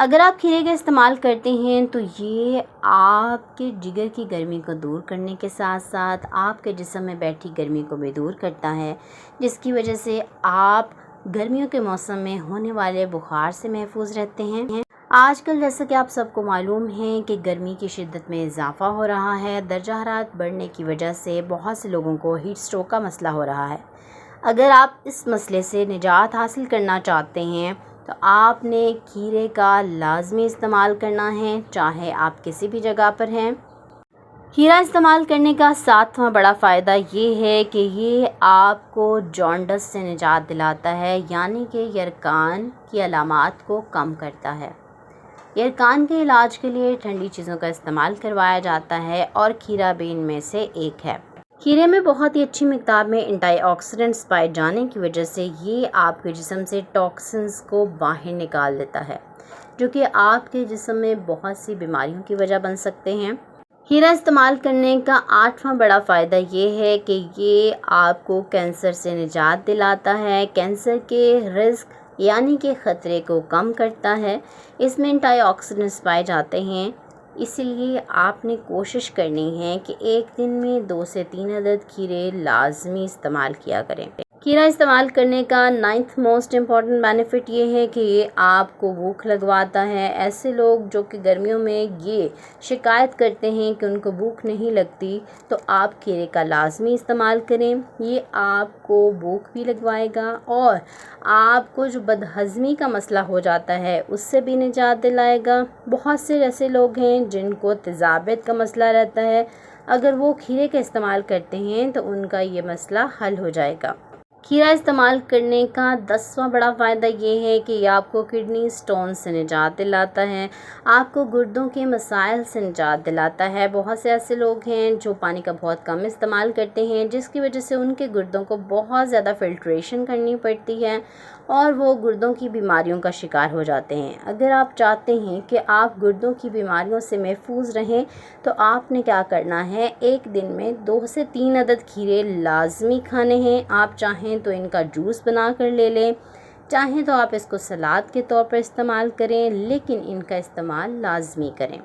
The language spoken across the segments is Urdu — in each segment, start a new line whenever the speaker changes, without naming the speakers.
اگر آپ کھیرے کا استعمال کرتے ہیں تو یہ آپ کے جگر کی گرمی کو دور کرنے کے ساتھ ساتھ آپ کے جسم میں بیٹھی گرمی کو بھی دور کرتا ہے، جس کی وجہ سے آپ گرمیوں کے موسم میں ہونے والے بخار سے محفوظ رہتے ہیں۔ آج کل جیسا کہ آپ سب کو معلوم ہے کہ گرمی کی شدت میں اضافہ ہو رہا ہے، درجہ حرارت بڑھنے کی وجہ سے بہت سے لوگوں کو ہیٹ اسٹروک کا مسئلہ ہو رہا ہے۔ اگر آپ اس مسئلے سے نجات حاصل کرنا چاہتے ہیں تو آپ نے کھیرے کا لازمی استعمال کرنا ہے، چاہے آپ کسی بھی جگہ پر ہیں۔ کھیرا استعمال کرنے کا 7واں بڑا فائدہ یہ ہے کہ یہ آپ کو جانڈس سے نجات دلاتا ہے، یعنی کہ یرقان کی علامات کو کم کرتا ہے۔ یرقان کے علاج کے لیے ٹھنڈی چیزوں کا استعمال کروایا جاتا ہے اور کھیرا بھی ان میں سے ایک ہے۔ کھیرے میں بہت ہی اچھی مقدار میں اینٹی آکسیڈنٹس پائے جانے کی وجہ سے یہ آپ کے جسم سے ٹاکسنز کو باہر نکال دیتا ہے، جو کہ آپ کے جسم میں بہت سی بیماریوں کی وجہ بن سکتے ہیں۔ کھیرا استعمال کرنے کا 8واں بڑا فائدہ یہ ہے کہ یہ آپ کو کینسر سے نجات دلاتا ہے، کینسر کے رسک یعنی کہ خطرے کو کم کرتا ہے۔ اس میں اینٹی آکسیڈنٹس پائے جاتے ہیں، اسی لیے آپ نے کوشش کرنی ہے کہ ایک دن میں 2 سے 3 عدد کھیرے لازمی استعمال کیا کریں۔ کھیرا استعمال کرنے کا 9th موسٹ امپورٹنٹ بینیفٹ یہ ہے کہ یہ آپ کو بھوک لگواتا ہے۔ ایسے لوگ جو کہ گرمیوں میں یہ شکایت کرتے ہیں کہ ان کو بھوک نہیں لگتی، تو آپ کھیرے کا لازمی استعمال کریں، یہ آپ کو بھوک بھی لگوائے گا اور آپ کو جو بدہضمی کا مسئلہ ہو جاتا ہے اس سے بھی نجات دلائے گا۔ بہت سے ایسے لوگ ہیں جن کو تیزابیت کا مسئلہ رہتا ہے، اگر وہ کھیرے کا استعمال کرتے ہیں تو ان کا یہ مسئلہ حل ہو جائے گا۔ کھیرا استعمال کرنے کا 10واں بڑا فائدہ یہ ہے کہ یہ آپ کو کڈنی سٹون سے نجات دلاتا ہے، آپ کو گردوں کے مسائل سے نجات دلاتا ہے۔ بہت سے ایسے لوگ ہیں جو پانی کا بہت کم استعمال کرتے ہیں، جس کی وجہ سے ان کے گردوں کو بہت زیادہ فلٹریشن کرنی پڑتی ہے اور وہ گردوں کی بیماریوں کا شکار ہو جاتے ہیں۔ اگر آپ چاہتے ہیں کہ آپ گردوں کی بیماریوں سے محفوظ رہیں تو آپ نے کیا کرنا ہے، ایک دن میں 2 سے 3 عدد کھیرے لازمی کھانے ہیں۔ آپ چاہیں تو ان کا جوس بنا کر لے لیں، چاہیں تو آپ اس کو سلاد کے طور پر استعمال کریں، لیکن ان کا استعمال لازمی کریں۔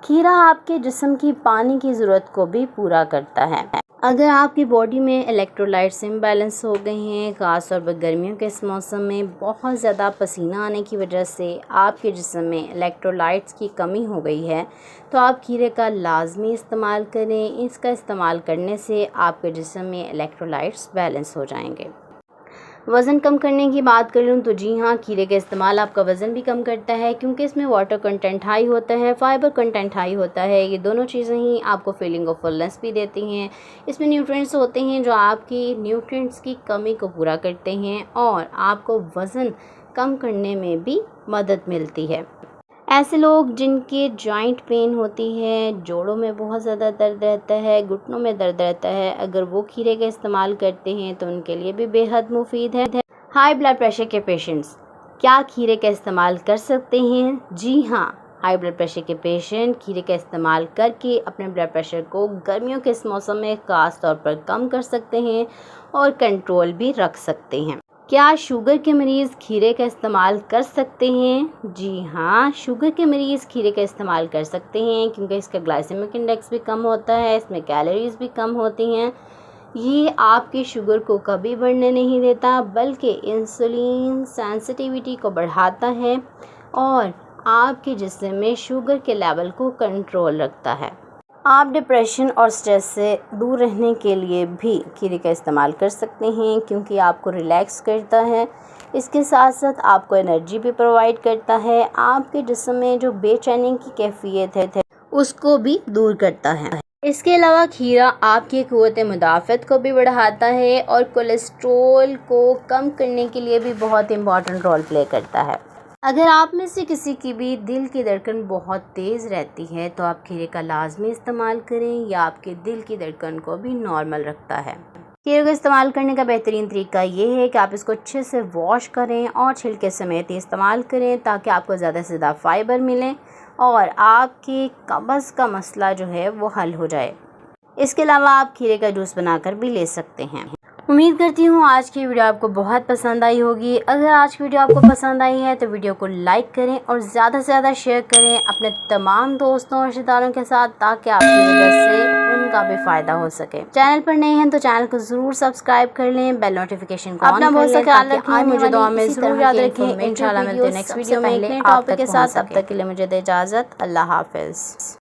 کھیرا آپ کے جسم کی پانی کی ضرورت کو بھی پورا کرتا ہے۔ اگر آپ کی باڈی میں الیکٹرولائٹس امبیلنس ہو گئے ہیں، خاص طور پر گرمیوں کے اس موسم میں بہت زیادہ پسینہ آنے کی وجہ سے آپ کے جسم میں الیکٹرولائٹس کی کمی ہو گئی ہے، تو آپ کھیرے کا لازمی استعمال کریں۔ اس کا استعمال کرنے سے آپ کے جسم میں الیکٹرولائٹس بیلنس ہو جائیں گے۔ وزن کم کرنے کی بات کر لوں تو جی ہاں، کھیرے کا استعمال آپ کا وزن بھی کم کرتا ہے، کیونکہ اس میں واٹر کنٹینٹ ہائی ہوتا ہے، فائبر کنٹینٹ ہائی ہوتا ہے۔ یہ دونوں چیزیں ہی آپ کو فیلنگ آف فلنس بھی دیتی ہیں۔ اس میں نیوٹرینٹس ہوتے ہیں جو آپ کی نیوٹرینٹس کی کمی کو پورا کرتے ہیں اور آپ کو وزن کم کرنے میں بھی مدد ملتی ہے۔ ایسے لوگ جن کے جوائنٹ پین ہوتی ہے، جوڑوں میں بہت زیادہ درد رہتا ہے، گھٹنوں میں درد رہتا ہے، اگر وہ کھیرے کا استعمال کرتے ہیں تو ان کے لیے بھی بے حد مفید ہے۔ ہائی بلڈ پریشر کے پیشنٹس کیا کھیرے کا استعمال کر سکتے ہیں؟ جی ہاں، ہائی بلڈ پریشر کے پیشنٹ کھیرے کا استعمال کر کے اپنے بلڈ پریشر کو گرمیوں کے اس موسم میں خاص طور پر کم کر سکتے ہیں اور کنٹرول بھی رکھ سکتے ہیں۔ کیا شوگر کے مریض کھیرے کا استعمال کر سکتے ہیں؟ جی ہاں، شوگر کے مریض کھیرے کا استعمال کر سکتے ہیں، کیونکہ اس کا گلائسیمک انڈیکس بھی کم ہوتا ہے، اس میں کیلوریز بھی کم ہوتی ہیں۔ یہ آپ کی شوگر کو کبھی بڑھنے نہیں دیتا، بلکہ انسولین سینسٹیویٹی کو بڑھاتا ہے اور آپ کے جسم میں شوگر کے لیول کو کنٹرول رکھتا ہے۔ آپ ڈپریشن اور سٹریس سے دور رہنے کے لیے بھی کھیرے کا استعمال کر سکتے ہیں، کیونکہ آپ کو ریلیکس کرتا ہے، اس کے ساتھ ساتھ آپ کو انرجی بھی پرووائڈ کرتا ہے، آپ کے جسم میں جو بے چینی کی کیفیت ہے اس کو بھی دور کرتا ہے۔ اس کے علاوہ کھیرا آپ کی قوت مدافعت کو بھی بڑھاتا ہے اور کولیسٹرول کو کم کرنے کے لیے بھی بہت امپورٹنٹ رول پلے کرتا ہے۔ اگر آپ میں سے کسی کی بھی دل کی دھڑکن بہت تیز رہتی ہے تو آپ کھیرے کا لازمی استعمال کریں، یہ آپ کے دل کی دھڑکن کو بھی نارمل رکھتا ہے۔ کھیرے کو استعمال کرنے کا بہترین طریقہ یہ ہے کہ آپ اس کو اچھے سے واش کریں اور چھلکے سمیت ہی استعمال کریں، تاکہ آپ کو زیادہ سے زیادہ فائبر ملے اور آپ کے قبض کا مسئلہ جو ہے وہ حل ہو جائے۔ اس کے علاوہ آپ کھیرے کا جوس بنا کر بھی لے سکتے ہیں۔ امید کرتی ہوں آج کی ویڈیو آپ کو بہت پسند آئی ہوگی۔ اگر آج کی ویڈیو آپ کو پسند آئی ہے تو ویڈیو کو لائک کریں اور زیادہ سے زیادہ شیئر کریں اپنے تمام دوستوں اور رشتہ داروں کے ساتھ، تاکہ آپ کی وجہ سے ان کا بھی فائدہ ہو سکے۔ چینل پر نئے ہیں تو چینل کو ضرور سبسکرائب کر لیں، بیل نوٹیفیکیشن کو آن کر لیں۔ اپنا بہت سا خیال رکھیں، مجھے دعا میں ضرور یاد رکھیں۔ انشاءاللہ ملتے ہیں نیکسٹ ویڈیو میں ایک نئے ٹاپک کے ساتھ، تب تک کے لیے مجھے دے اجازت۔ اللہ حافظ۔